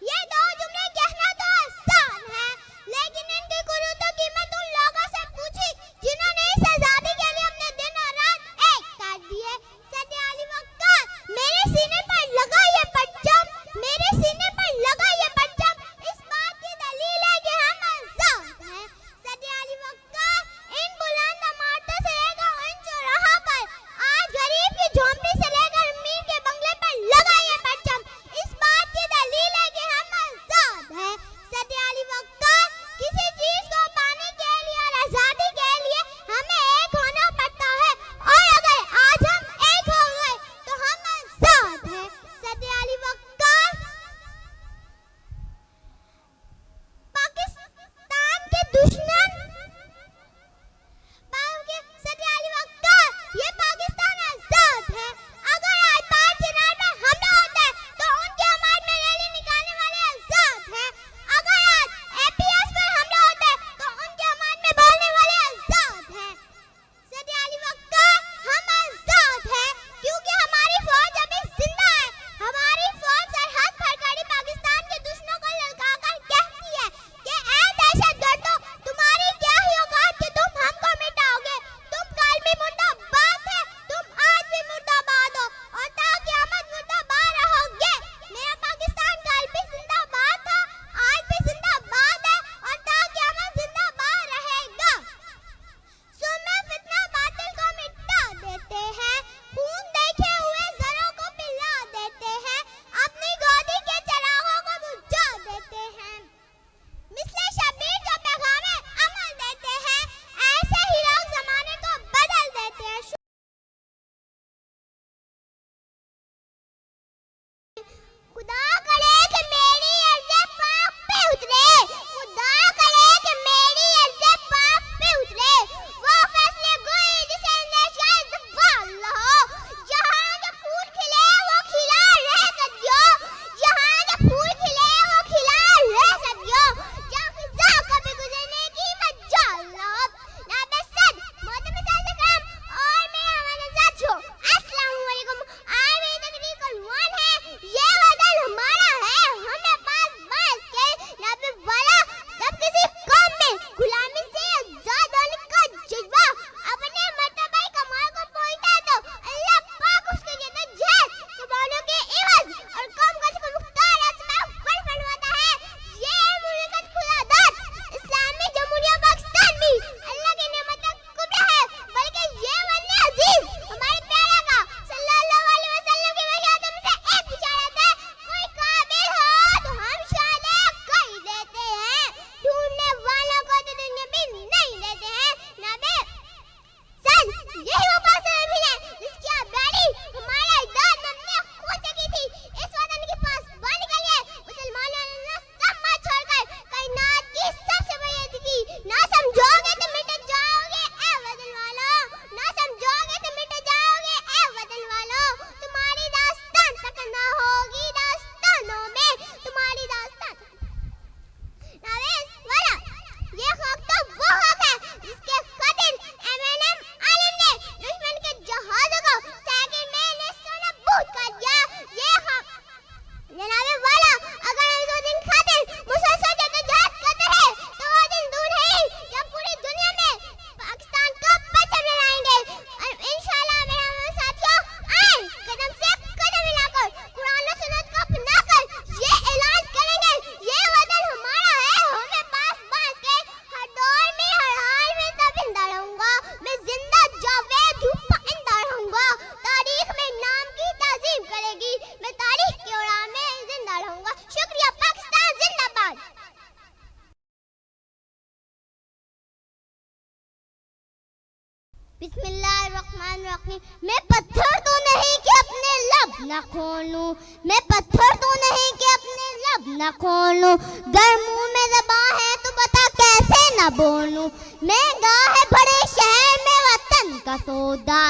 Speaker 1: ये दो जुमले कहना तो आसान है, लेकिन इनकी कुरूतो कीमत उन लोगों से पूछी जिन्होंने इस आज़ादी के लिए अपने दिन और रात एक कर दिए। सदी अली वक्कार। मेरे सीने पर लगा ये परचम, मेरे सीने पर लगा ये परचम, इस बात की दलील है कि हम आज़ाद हैं। सदी अली वक्कार। इन बुलंद इमारतों से लेकर इन चौराहों पर, आज गरीब की झोंपड़ी से लेकर अमीर के बंगले पर लगा ये परचम, इस बात की दलील है कि हम आज़ाद हैं। सदी अली वक्कार। किसी चीज को पाने के लिए और आज़ादी के लिए हमें एक होना पड़ता है, और अगर आज हम एक हो गए तो हम आज़ाद हैं। सदी अली वक्कार। पाकिस्तान के दुश्मन सदी अली वक्कार। ये पाकिस्तान आज़ाद है। अगर आज पार चिनार में हमला होता है तो उनके हमारे में रैली निकालने वाले आज़ाद हैं। अगर आज एपीएस पर हमला होता है तो उनके हमारे में बोलने वाले आज़ाद हैं। सदी अली वक्कार। हम आज़ाद हैं क्योंकि हमारी फौज अभी जिंदा है, हमारी फौज सरहद पर खड़ी पाकिस्तान के दुश्मनों को ललकार कहती है कि ऐ दहशतगर्दों, तुम्हारी क्या ही औकात कि तुम हमको मिटाओगे, तुम कल भी मुर्दाबाद थे, तुम आज भी मुर्दाबाद हो और ता क़यामत मुर्दाबाद रहोगे। मेरा पाकिस्तान कल भी जिंदाबाद था, आज भी जिंदाबाद है और ता क़यामत जिंदाबाद रहेगा। सुरमा फितना बातिल को मिटा देते हैं, खून देखे हुए ज़रों को पिला देते हैं, अपनी गोदी के चिरागों को बुझा देते हैं, मिसले शब्बीर जो पैगामे अमल देते हैं, ऐसे ही लोग ज़माने को बदल देते हैं। खुदा करे कि मेरी अर्ज़े पाक पे उतरे, खुदा करे कि मेरी अर्ज़े मैं पत्थर तो नहीं कि अपने लब न खोलूं, मैं पत्थर तो नहीं कि अपने लब न खोलूं, गर मुंह में ज़बां है तो बता कैसे न बोलूं। महंगा है बड़े शहर में वतन का सौदा,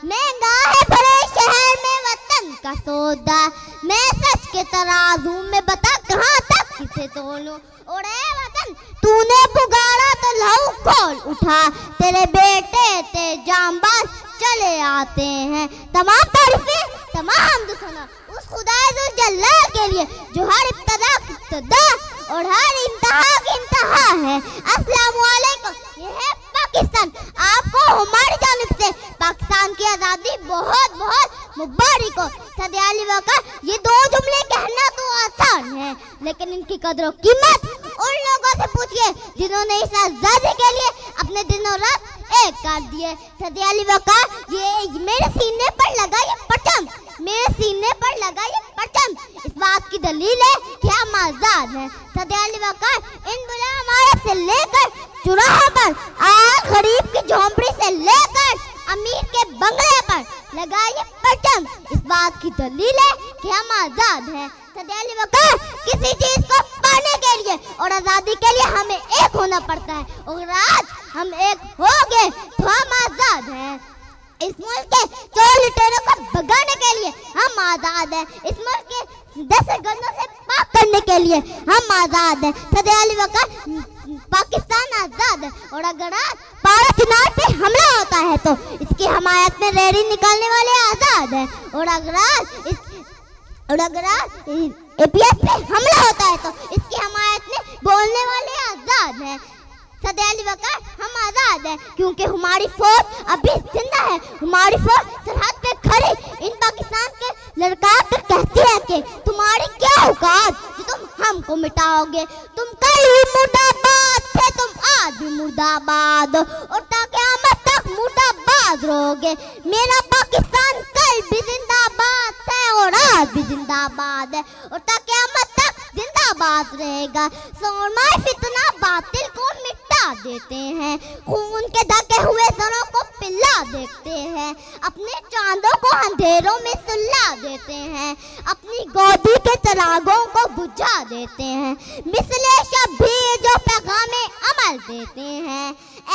Speaker 1: महंगा है बड़े शहर में वतन का सौदा, मैं सच के तराजू में बता कहाँ तक किसे तोलूं। ओरे वतन तूने पुकारा तो लहू खोल उठा, तेरे बेटे ते जांबाज चले आते हैं। तमाम तारीफें तमाम दुसना उस खुदाए जो जल्लाल के लिए जो हर इब्तदा की इब्तदा और हर इंतहा की इंतहा है। अस्सलामु अलैकुम। ये है पाकिस्तान। आपको हमारी जानिब से पाकिस्तान की आज़ादी बहुत बहुत मुबारक हो। सदियाली वक़्त ये दो जुमले कहना तो आसान है, लेकिन इनकी कदर कीमत उन लोगों से पूछिए जिन्होंने इस आज़ादी के लिए अपने दिनों रात एक कर दिए। सदियाली वक़्त ये मेरे सीने पर लगा ये परचम, मेरे सीने पर लगा ये परचम इस बात की दलील है कि हम आज़ाद हैं। सदियाली वक़्त इन बुला इमारत से लेकर चौराहे पर, आग गरीब की झोंपड़ी से लेकर अमीर के बंगले पर लगा ये परचम इस बात की दलील है कि हम आज़ाद हैं। सदियाली वक़्त किसी चीज को पाने के लिए और आज़ादी के लिए हमें एक होना पड़ता है, और आज हम एक हो गए तो हम आज़ाद हैं। इस मुल्क के चोर लुटेरों को भगाने के लिए हम आज़ाद हैं। इस मुल्क के दहशतगर्दों से पाक करने के लिए हम आज़ाद हैं। सदियाली वक़्त पाकिस्तान आज़ाद है, और अगर आज पारा चुनाव पे हमला होता है तो इसकी हमायत में रैली निकालने वाले आज़ाद हैं, और अगर आज APS पे हमला होता है तो इसकी हमायत में बोलने वाले आज़ाद हैं। सदियाली वक़्त हम आज़ाद हैं क्योंकि हमारी फौज अभी जिंदा है। हमारी फौज सरहद पे खड़ी इन पाकिस्तान के लड़का कर कहती है कि तुम्हारी क्या औकात जो तुम हमको मिटाओगे। तुम कल भी मुर्दाबाद थे, तुम आज भी मुर्दाबाद, और क़यामत तक मुर्दाबाद रहोगे। मेरा पाकिस्तान कल भी जिंदाबाद है और आज भी जिंदाबाद है, और क़यामत तक जिंदाबाद रहेगा। सोरमा फितना बातिल को मिटा देते हैं, खून के ढके हुए सरों को पिला देते हैं, अपने चांदों को अंधेरों में सुला देते हैं, अपनी गोदी के चिरागों को बुझा देते हैं, मिसले शब्बीर जो पैगामे अमल देते हैं।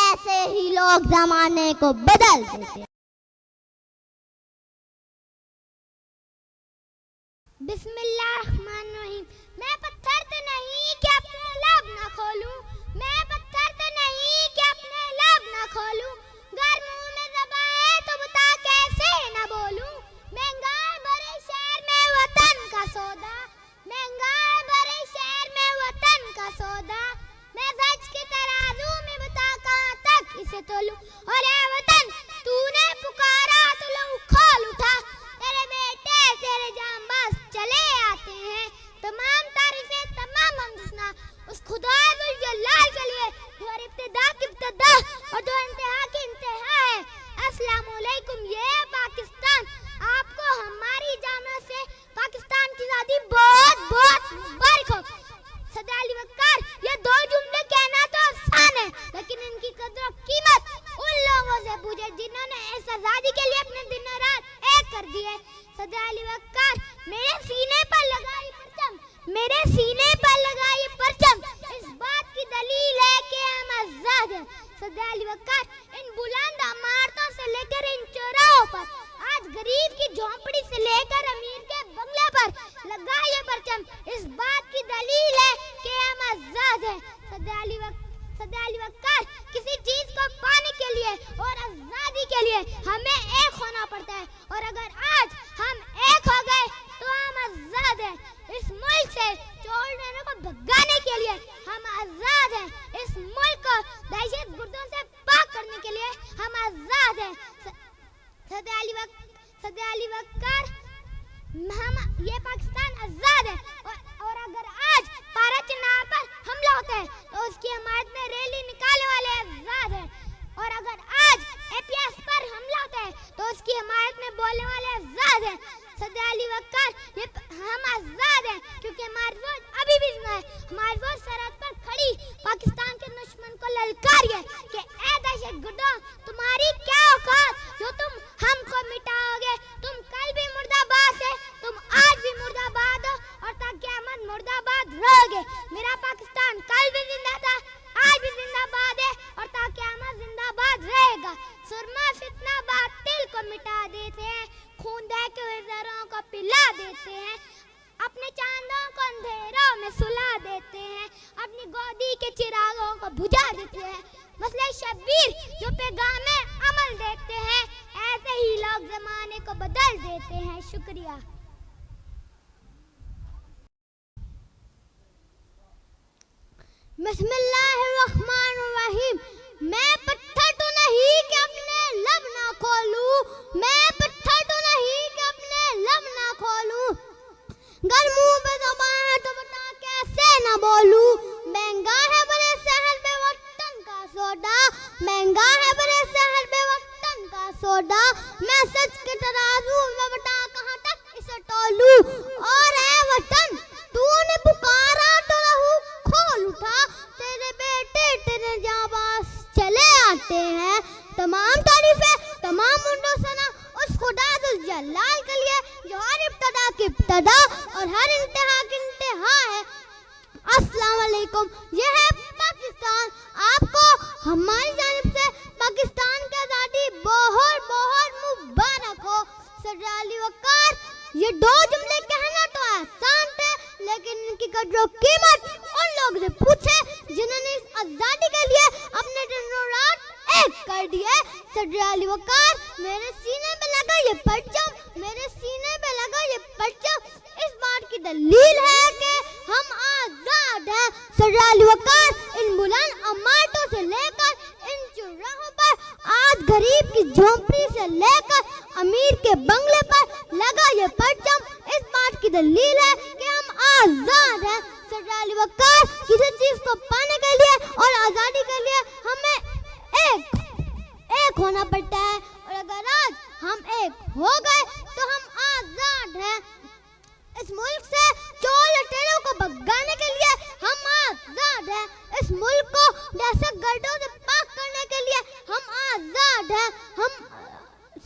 Speaker 1: ऐसे ही लोग जमाने को बदल देते हैं। बिस्मिल्लाहिर्रहमानिर्रहीम। मैं पत्थर तो नहीं कि अपने लब न खोलूं, मैं पत्थर तो नहीं कि अपने लब न खोलूं, गर मुंह में ज़बां है तो बता कैसे न बोलूं। महंगा है बड़े शहर में वतन का सौदा, महंगा है बड़े शहर में वतन का सौदा, मैं सच के तराजू में बता कहाँ तक इसे तोलूं। और ए वतन तूने पुकारा तो लहू खोल उठा, तेरे बेटे तेरे जांबाज चले आते हैं। तमाम तारीफें तमाम हमदुसना उस खुदाए जुल जलाल के लिए जो हर इब्तिदा की इब्तिदा और जो इंतहा की इंतहा है। अस्सलामु अलैकुम। ये है पाकिस्तान। आपको हमारी जाना से पाकिस्तान की आज़ादी बहुत बहुत मुबारक हो। सदियाली वक़्त ये दो जुमले कहना तो आसान है, लेकिन इनकी कदर कीमत उन लोगों से पूछे जिन्होंने इस आज़ादी के लिए अपने दिन रात एक कर दिए। सदियाली वक़्त मेरे सीने पर लगा ये परचम, मेरे सीने पर लगा ये परचम इस बात की दलील है कि हम आज़ाद हैं। सदियाली वक़्त इन बुलंद इमारतों से लेकर इन चौराहों पर, आज गरीब की झोंपड़ी से लेकर अमीर के बंगले पर लगा ये परचम इस बात की दलील है कि हम आज़ाद हैं। सदियाली वक़्त किसी चीज को पाने के लिए और आज़ादी के लिए हमें एक होना पड़ता है, और अगर आज हम एक हो गए तो हम आज़ाद हैं। इस मुल्क से चोर को भगाने के लिए हम आज़ाद हैं। इस मुल्क को दहशतगर्दों से पाक करने के लिए हम आज़ाद हैं। सदियाली वक़्त हम ये पाकिस्तान आज़ाद है, और अगर आज पारा चुनाव पर हमला होता है तो उसकी हमायत में रैली निकालने वाले आज़ाद हैं, और अगर आज APS पर हमला होता है तो उसकी हमायत में बोलने वाले आज़ाद हैं। सदियाली वक़्त ये हम आज़ाद हैं क्योंकि हमारी फौज अभी भी जिंदा है। हमारी फौज सरहद पर खड़ी पाकिस्तान के दुश्मन को ललकार है कि ए दहशतगर्दों तुम्हारी क्या औकात जो तुम हमको मिटा जमाने को बदल देते हैं। शुक्रिया। बिस्मिल्लाहिर्रहमानिर्रहीम। मैं पत्थर तो नहीं कि अपने लब ना खोलूं, मैं पत्थर तो नहीं कि अपने लब ना खोलूं, गर मुंह पे ज़बान है तो बता कैसे ना बोलूं। महंगा है बड़े शहर में वतन का सोडा, महंगा है बड़े शहर में वतन का सोडा, मैं सच के तराजू में बता कहां तक इसे तोलूं। और है वतन तूने पुकारा तो रहू खोल उठा, तेरे बेटे तेरे जाबाज चले आते हैं। तमाम तारीफें तमाम मुंडो सना उस खुदा जुल जलाल के लिए जो हर इब्तदा की इब्तदा और हर इंतहा की इंतहा है। अस्सलाम वालेकुम। ये है पाकिस्तान। आपको हमारी जानिब से पाकिस्तान की आज़ादी बहुत बहुत मुबारक हो। सर अली वक़ार, ये दो जुमले कहना तो आसान थे, लेकिन इनकी कदर कीमत उन लोगों से पूछे जिन्होंने इस आज़ादी के लिए अपने दिनों रात एक कर दिए। सर अली वक़ार, मेरे सीने में लगा ये परचम, मेरे सीने में लगा ये परचम इस बात की दलील है कि हम आजाद हैं। सर अली वक़ार, इन बुलंद इमारतों से लेकर इन चौराहों पर, आज गरीब की झोंपड़ी से लेकर अमीर के बंगले पर लगा ये परचम इस बात की दलील है कि हम आजाद हैं। सर अली वक़ार, किसी चीज को पाने के लिए और आजादी के लिए हमें एक होना पड़ता है, और अगर आज हम एक हो गए तो हम आजाद हैं। इस मुल्क से चोर लुटेरों को भगाने के लिए हम आजाद हैं। इस मुल्क को दहशतगर्दों से पाक करने के लिए हम आजाद हैं। हम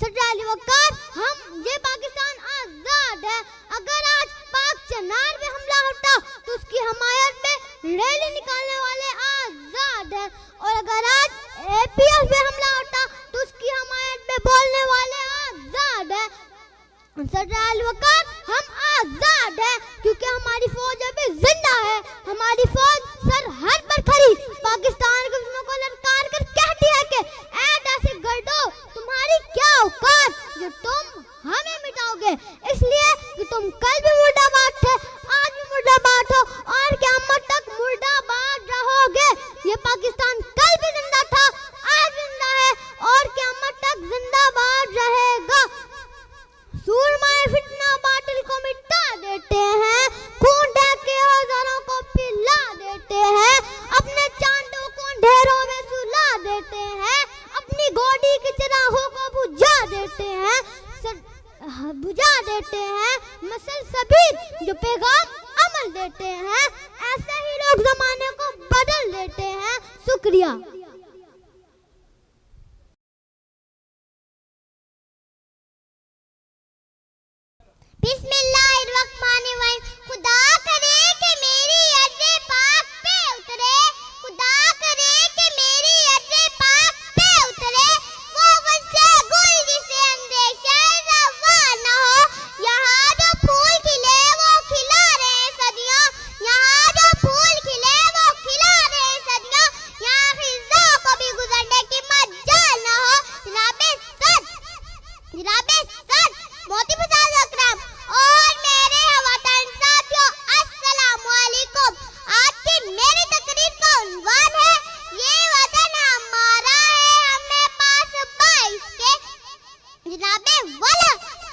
Speaker 1: सर अली वक़ार, हम ये पाकिस्तान आजाद है। अगर आज पाक चनार में हमला होता तो उसकी हमायत में रैली निकालने वाले आजाद हैं, और अगर आज APF में हमला होता तो उसकी हमायत में बोलने वाले आजाद हैं। सर अली वक़ार, हम आजाद हैं क्योंकि हमारी फौज अभी जिंदा है। हमारी फौज सरहद पर खड़ी पाकिस्तान के दुश्मनों को ललकार कर कहती है कि ऐ दहशतगर्दों, तुम्हारी क्या औकात जो तुम हमें मिटाओगे। इसलिए कि तुम कल भी मुर्दाबाद थे, आज भी मुर्दाबाद हो और क़यामत तक मुर्दाबाद रहोगे। ये पाकिस्तान कल भी जिंदा था, आज जिंदा है और क़यामत तक जिंदाबाद रहेगा। सूरमाए फितना बातिल को मिटा देते हैं, खून ढक के हजारों को पिला देते हैं, अपने चांदों को ढेरों में सुला देते हैं, अपनी गोदी के चिरागों को बुझा देते हैं, मसल सबीर जो पैगाम अमल देते हैं। ऐसे ही लोग जमाने को बदल देते हैं। शुक्रिया। बिस्मिल्लाहिर्रहमानिर्रहीम। खुदा करे कि मेरी अर्ज़े पाक पे उतरे, खुदा करे कि मेरी अर्ज़े पाक पे उतरे, वो वजह गुल जिसे अंदेशा रवा न हो। यहाँ जो फूल खिले वो खिला रहे सदियों, यहाँ जो फूल खिले वो खिला रहे सदियों, यहाँ खिज़ा को भी गुजरने की मजाल न हो। जनाबे सच बहुत ही मुजाज अकरम और मेरे वतन साथियों, अस्सलाम वालेकुम। आज की मेरी तकरीर का उन्वान है ये वतन हमारा है, हमें पास 22 के। जनाबे वाला,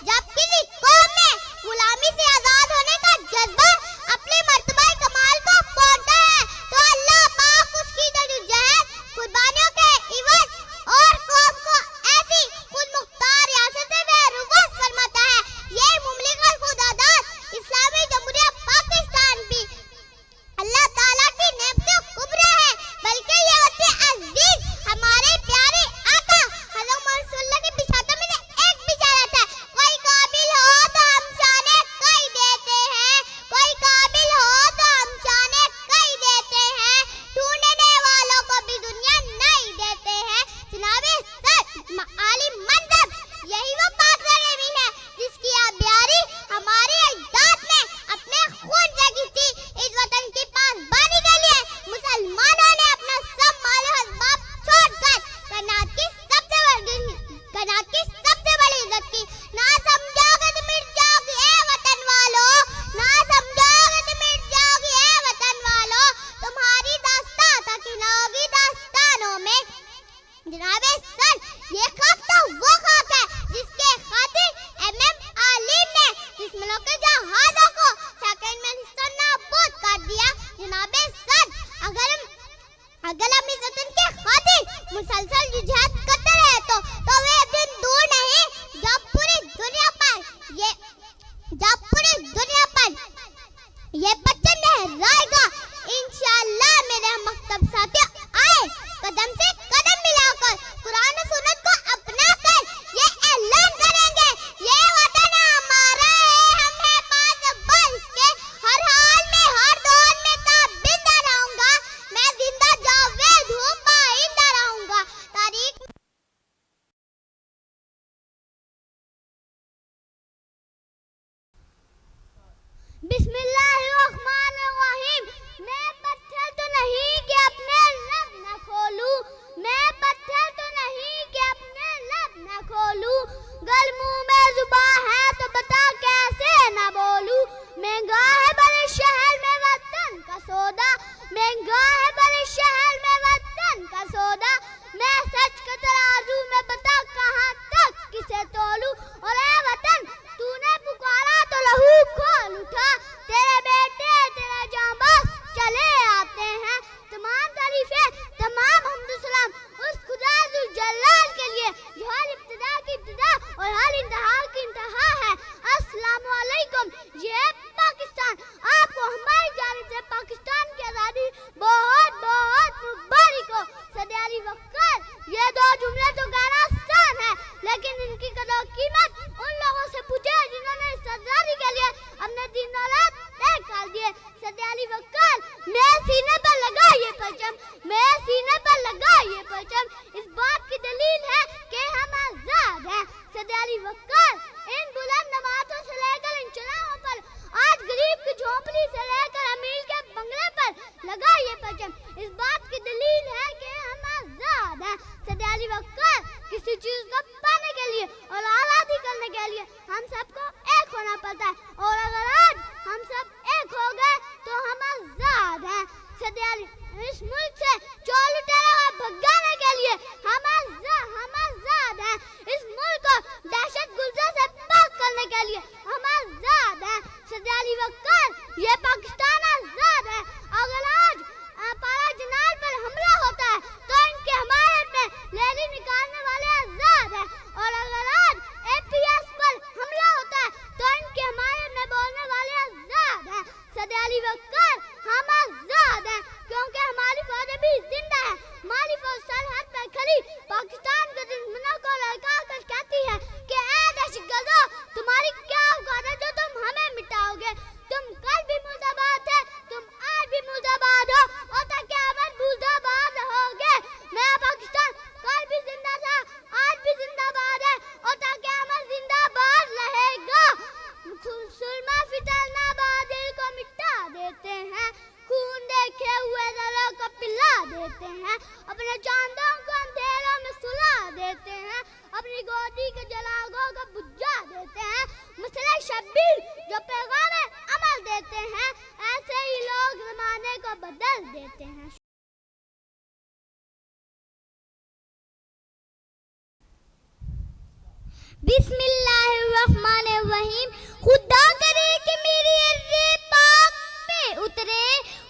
Speaker 1: जब किसी कौम में गुलामी से आजाद होने का जज्बा अपने मर्तबा कमाल को पहुंचता है तो अल्लाह पाक उसकी जद्दोजहद, कुर्बानियों के इवज और कौम को ऐसी खुद मुख्तार रियासत में रुख़्सत फरमाता है। ये मुमलिकत खुदादाद इस्लामी जमहूरिया पाकिस्तान भी अल्लाह ताला की नेमत कुबरा है, बल्कि ये वतन अजीज हमारे प्यारे आका हज़रत मोहम्मद सल्लल्लाहु अलैहि वसल्लम की बिशारतों में से एक बिशारत है। और हर इंतहा की इंतहा है। अस्सलाम वालेकुम। ये पाकिस्तान, आपको हमारी जानिब से पाकिस्तान की आज़ादी बहुत बहुत मुबारक हो। सदी अली वक्कर, ये दो जुमले तो कहना आसान है, लेकिन इनकी कदर कीमत उन लोगों से पूछे जिन्होंने इस आज़ादी के लिए अपने दिन दौलत त्याग कर दिए। सदी अली वक्कर, मेरे सीने पर लगा ये परचम, मेरे सीने पर लगा ये परचम, इस बात की दलील है कि हम आजाद हैं। सदी अली वक्कर, इन बुलंद नमाज़ों से लेकर इन चुनावों पर, आज गरीब की झोंपड़ी से लेकर अमीर के बंगले पर लगा ये परचम, इस बात की दलील है कि हम आजाद हैं। सदी अली वक्कर, किसी चीज को पाने के लिए और आज़ादी करने के लिए हम सबको एक होना पड़ता है, और अगर आज हम सब एक हो गए तो हम आजाद हैं। सदी अली, इस मुल्क से चोर लुटेरों को भगाने के लिए हम आजाद हैं। इस मुल्क को दहशतगर्दों से पाक करने के लिए हम आजाद हैं। सदी अली वक्कर, ये पाकिस्तान आजाद है। अगर आज पारा जनाल पर हमला होता है तो इनके हमारे में रैली निकालने वाले आजाद हैं, और अगर आज APS पर हमला होता है तो इनके हमारे में बोलने वाले आजाद हैं। सदी अली वक्कर, हम आजाद हैं क्योंकि हमारी फौज भी जिंदा है। हमारी फौज सरहद पर खड़ी पाकिस्तान के दुश्मनों को लड़का कर कहती है कि ऐ दहशतगर्दों, तुम्हारी क्या औकात है जो तुम हमें मिटाओगे। तुम कल भी मुर्दाबाद थे, तुम आज भी मुर्दाबाद हो, और तक क़यामत मुर्दाबाद रहोगे। मेरा पाकिस्तान कल भी जिंदा था, आज भी जिंदाबाद है, और तक क़यामत जिंदाबाद रहेगा। सुरमा फितना बादल को मिटा देते हैं, खून देखे हुए जलों को पिला देते हैं, अपने चांदों को अंधेरों में सुला देते हैं, अपनी गोदी के जलागों को बुझा देते हैं, मुसले शब्बीर जो पैगाम अमल देते हैं, ऐसे ही लोग ज़माने को बदल देते हैं। बिस्मिल्लाहिर्रहमानिर्रहीम। खुदा करे कि मेरी अर्ज़े पाक पे उतरे,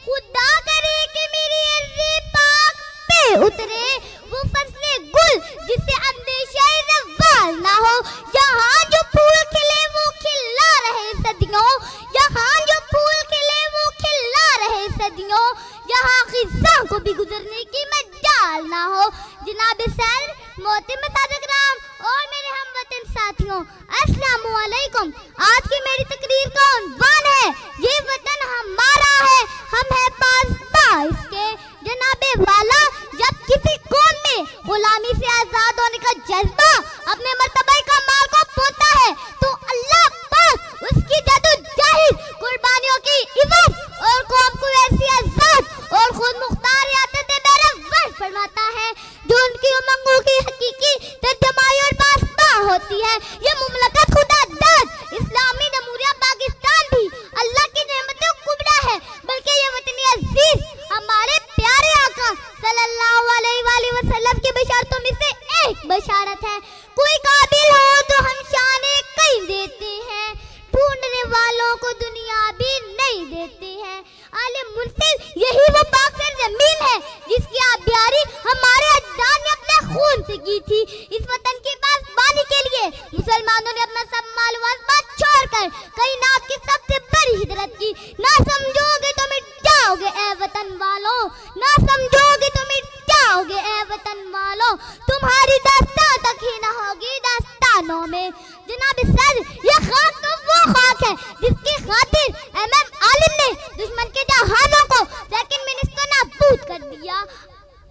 Speaker 1: खुदा करे कि मेरी अर्ज़े पाक पे उतरे, वो फसले गुल जिससे अंदेशा ज़वाल ना हो। यहाँ जो फूल खिले वो खिला रहे सदियों, यहाँ जो फूल खिले वो खिला रहे सदियों, यहाँ ख़िज़ा को भी गुजरने की मजाल ना हो। जनाब सर मोहतरम सादिक राम और मेरे हमवतन साथियों, अस्सलामु अलैकुम। आज की मेरी तकरीर का उन्वान है, ये वतन हमारा है, हम है पासबा इसके। जनाबे वाला, जब किसी कौम में गुलामी से आजाद होने का जज्बा अपने मर्तबा कमाल को पहुंचता है तो अल्लाह पाक उसकी जदोजहद, कुर्बानियों की इवज़ और कौम को ऐसी आजाद और खुद मुख्तार यादते बेरवल फरमाता है जो उनकी उमंगों की हकीकी तर्जुमाई और पासबा होती है। ये मुमलकत खुदा दस्त इस्लामी जमहूरिया पाकिस्तान भी अल्लाह की नेमतों कुबरा है, बल्कि ये वतनी अजीज हमारे प्यारे आका सल्लल्लाहु अलैहि वसल्लम की बशारतों में से एक बशारत है। कोई काबिल हो तो हम शाने कई देते हैं, ढूंढने वालों को दुनिया भी नहीं देते हैं। आले मुनसिफ, यही वो पाक जमीन है जिसकी आबियारी हमारे अजदाद ने अपने खून से की थी। इस वतन की पासबानी के लिए मुसलमानों ने अपना सब माल वास्ता छोड़कर कायनात की सबसे बड़ी हिजरत की। ना समझोगे तो मिट जाओगे ए वतन वालों, ना समझोगे तो मिट जाओगे ए वतन वालों, तुम्हारी दास्तां तक ही न होगी दास्तानों में। जनाब सर, ये खाक तो वो खाक है जिसकी खातिर MM आलिम ने दुश्मन के जहाज़ों को सेकंड मिनट नाबूद कर दिया।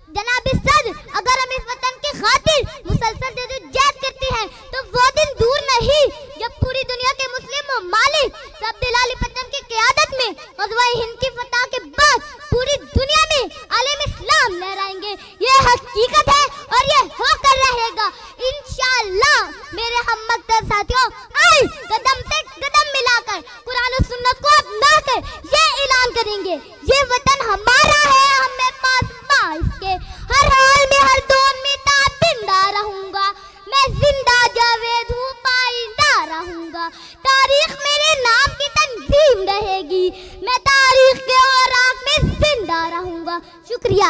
Speaker 1: जनाब सर, अगर हम इस वतन की खातिर मुसलसल जद्दोजहद करते हैं तो वो दिन दूर नहीं जब पूरी दुनिया के मुस्लिम ममालिक सब दिलाली पतन की क़यादत में ग़ज़वा हिंद की फतह के बाद पूरी दुनिया में आलम इस्लाम लहराएंगे। ये हकीकत है और ये होकर रहेगा इंशाअल्लाह। मेरे हममक्तर साथियों, आए कदम से कदम मिलाकर कुरान और सुन्नत को अपनाकर ये ऐलान करेंगे, ये वतन हमारा है, हमें पासबा इसके। हर हाल में हर दौर में ताबिंदा रहूंगा, मैं जिंदा जावेद हूँ, पाइंदा रहूंगा। तारीख मेरे नाम की तंजीम रहेगी, मैं तारीख के औराक में जिंदा रहूंगा। शुक्रिया।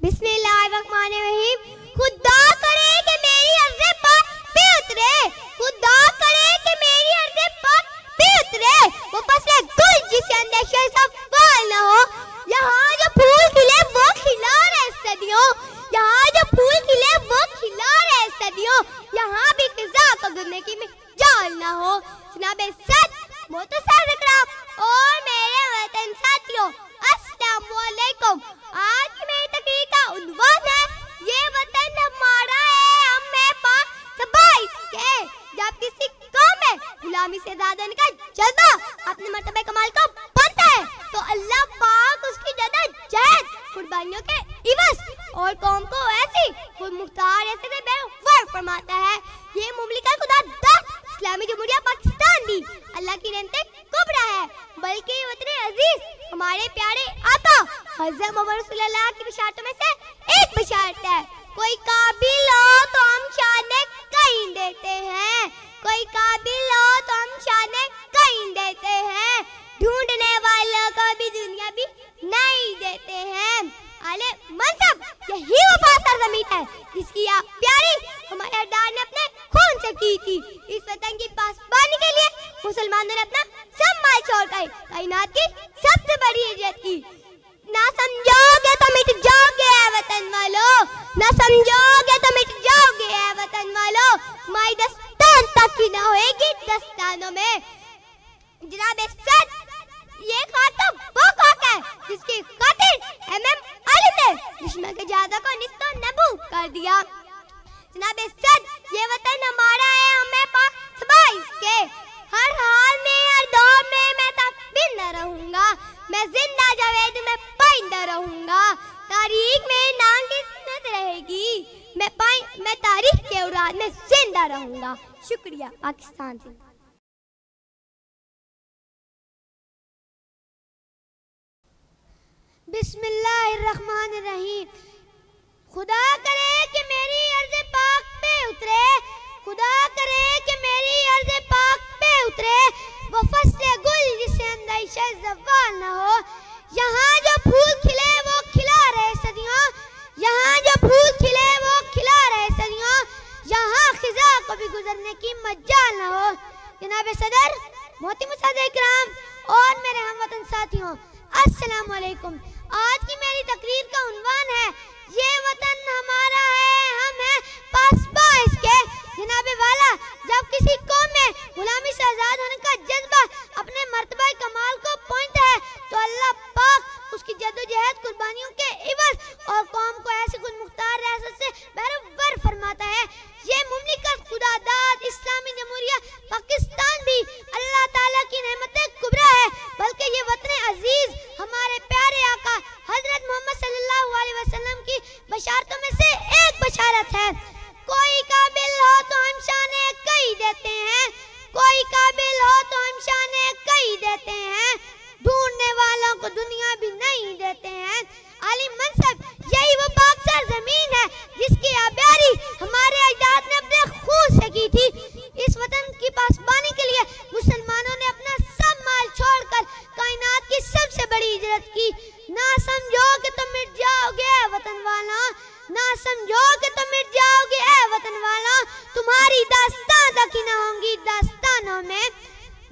Speaker 1: बिस्मिल्लाहिर्रहमानिर्रहीम। खुदा करे कि मेरी अर्ज़े पाक पे उतरे, खुदा करे कि मेरी अर्ज़े पाक पे उतरे, वो फसले गुल जिसे अंदेशे सवाल न हो। यहाँ जो फूल खिले वो खिला रहे सदियों, यहाँ जो फूल खिले वो खिला रहे सदियों, यहाँ भी ख़िज़ा को गुजरने की जाल न हो। जनाबे सद मोहतरम इकराम और मेरे वतन साथियों, अस्सलामु अलैकुम। आज की मेरी तकरीर का उन्वान है ये वतन हमारा है, हम है पाक सबाइस के। जब किसी कौम में गुलामी से ज़्यादा का जज्बा अपने मर्तबे कमाल को बनता है तो अल्लाह पाक उसकी जद्दोजहद कुर्बानियों के इवज़ और कौम को ऐसी खुद मुख्तार ऐसे से बेवर फरमाता है। ये मुमलिका खुदा दाद इस्लामी जमहूरिया पाकिस्तान भी अल्लाह की रहमत कुबरा है, बल्कि वतन अजीज हमारे प्यारे आका हज़रत मोहम्मद रसूलुल्लाह की बशारतों में से एक बशारत है। कोई काबिल हो तो हम शाने कहीं देते हैं, कोई काबिल हो तो हम शाने कहीं देते हैं, ढूंढने वालों को भी दुनिया भी नहीं देते हैं। आले मनसब यही वो पासर ज़मीन है जिसकी आप प्यारी हमारे अड्डार ने अपने खून से की थी। इस वतन की पासबानी के लिए मुसलमानों ने अपना सब माल छोड़कर कायनात की सबसे बड़ी इज्जत की। ना समझोगे तो मिट जाओगे ऐ वतन वालों, ना समझोगे तो मिट जाओगे ऐ वतन वालों, तुम्हारी दस्तान तक की ना होएगी दस्तानों में। जनाब सद ये खाक तो वो खाक है जिसकी खातिर एमएम अली ने दुश्मन के जादा को निस्तो नबूद कर दिया। जनाब सद ये वतन हमारा है, हमें पाक सबाइस के। हर हाल में हर दौर में मैं ताबिंदा रहूंगा, मैं जिंदा जावेद में पाइंदा रहूंगा, तारीख में नाम की सुन्नत रहेगी, मैं तारीख के औरात में जिंदा रहूंगा। शुक्रिया। पाकिस्तान से बिस्मिल्लाहिर्रहमानिर्रहीम। खुदा करे कि मेरी अर्ज़े पाक पे उतरे, खुदा करे कि मेरी अर्ज़े पाक पे उतरे, वो फसले गुल जिसे अंदेशे ज़वाल न हो। यहाँ जो फूल खिले वो खिला रहे सदियों, यहाँ जो फूल खिले वो खिला रहे सदियों, यहाँ ख़िज़ा को भी गुजरने की मजाल न हो। जनाब सदर मोहतरम इकराम और मेरे हमवतन साथियों, अस्सलामु अलैकुम। आज की मेरी तकरीर का उन्वान है ये वतन हमारा है, हम हैं पासबाइस के। जनाबे वाला जब किसी कौम में गुलामी से आज़ाद होने का जज्बा अपने मर्तबा कमाल को पहुंचता है तो अल्लाह पाक उसकी जद्दोजहद कुर्बानियों के इवज़ और कौम को ऐसी खुद मुख्तार रियासत से बहरवर फरमाता है। ये मुमलिकत खुदा दाद इस्लामी जमहूरिया पाकिस्तान भी अल्लाह ताला की नेमत कुबरा है, बल्कि ये वतन अजीज हमारे प्यारे आका हजरत मोहम्मद सल्लल्लाहु अलैहि वसल्लम की बशारतों में से एक बशारत है। कोई काबिल हो तो हम शाने कई देते हैं, कोई काबिल हो तो हम शाने कई देते हैं, ढूंढने वालों को दुनिया भी नहीं देते हैं। आलिम मनसब यही वो पाकसर जमीन है जिसकी आबियारी हमारे अजदाद ने अपने खून से की थी। इस वतन की पासबानी के लिए मुसलमानों ने अपना सब माल छोड़कर कायनात की सबसे बड़ी इज्जत की। ना समझोगे तो मिट जाओगे ऐ वतन वाला, ना समझोगे तो मिट जाओगे ऐ वतन वाला, तुम्हारी दास्तान तक ही ना होंगी दास्तानों में।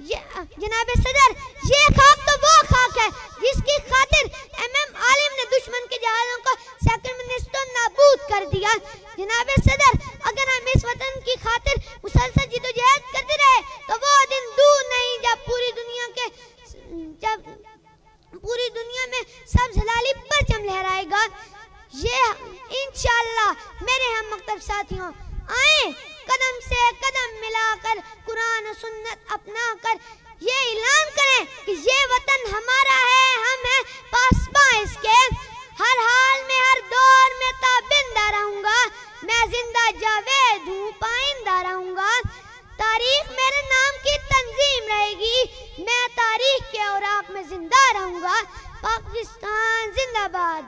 Speaker 1: जनाब सदर ये खाक तो वो खाक है जिसकी खातिर एमएम आलिम ने दुश्मन के जहाज़ों को सैकड़ों में निस्तो नाबूद कर दिया। जनाब सदर अगर हम इस वतन की खातिर मुसलसल जिद्दोजहद करते रहे तो वो दिन दूर नहीं जब पूरी दुनिया में सब जलाली परचम लहराएगा। ये इंशाअल्लाह मेरे हम मकतब साथियों, आए कदम से कदम मिलाकर कुरान और सुन्नत अपना कर ये ऐलान करें कि ये वतन हमारा है, हम हैं पासबाइस के। हर हाल में हर दौर में ताबिंदा रहूंगा, मैं जिंदा जावेद हूँ पाइंदा रहूंगा, तारीख मेरे नाम की तंजीम रहेगी, मैं तारीख के औराक में जिंदा रहूंगा। पाकिस्तान जिंदाबाद।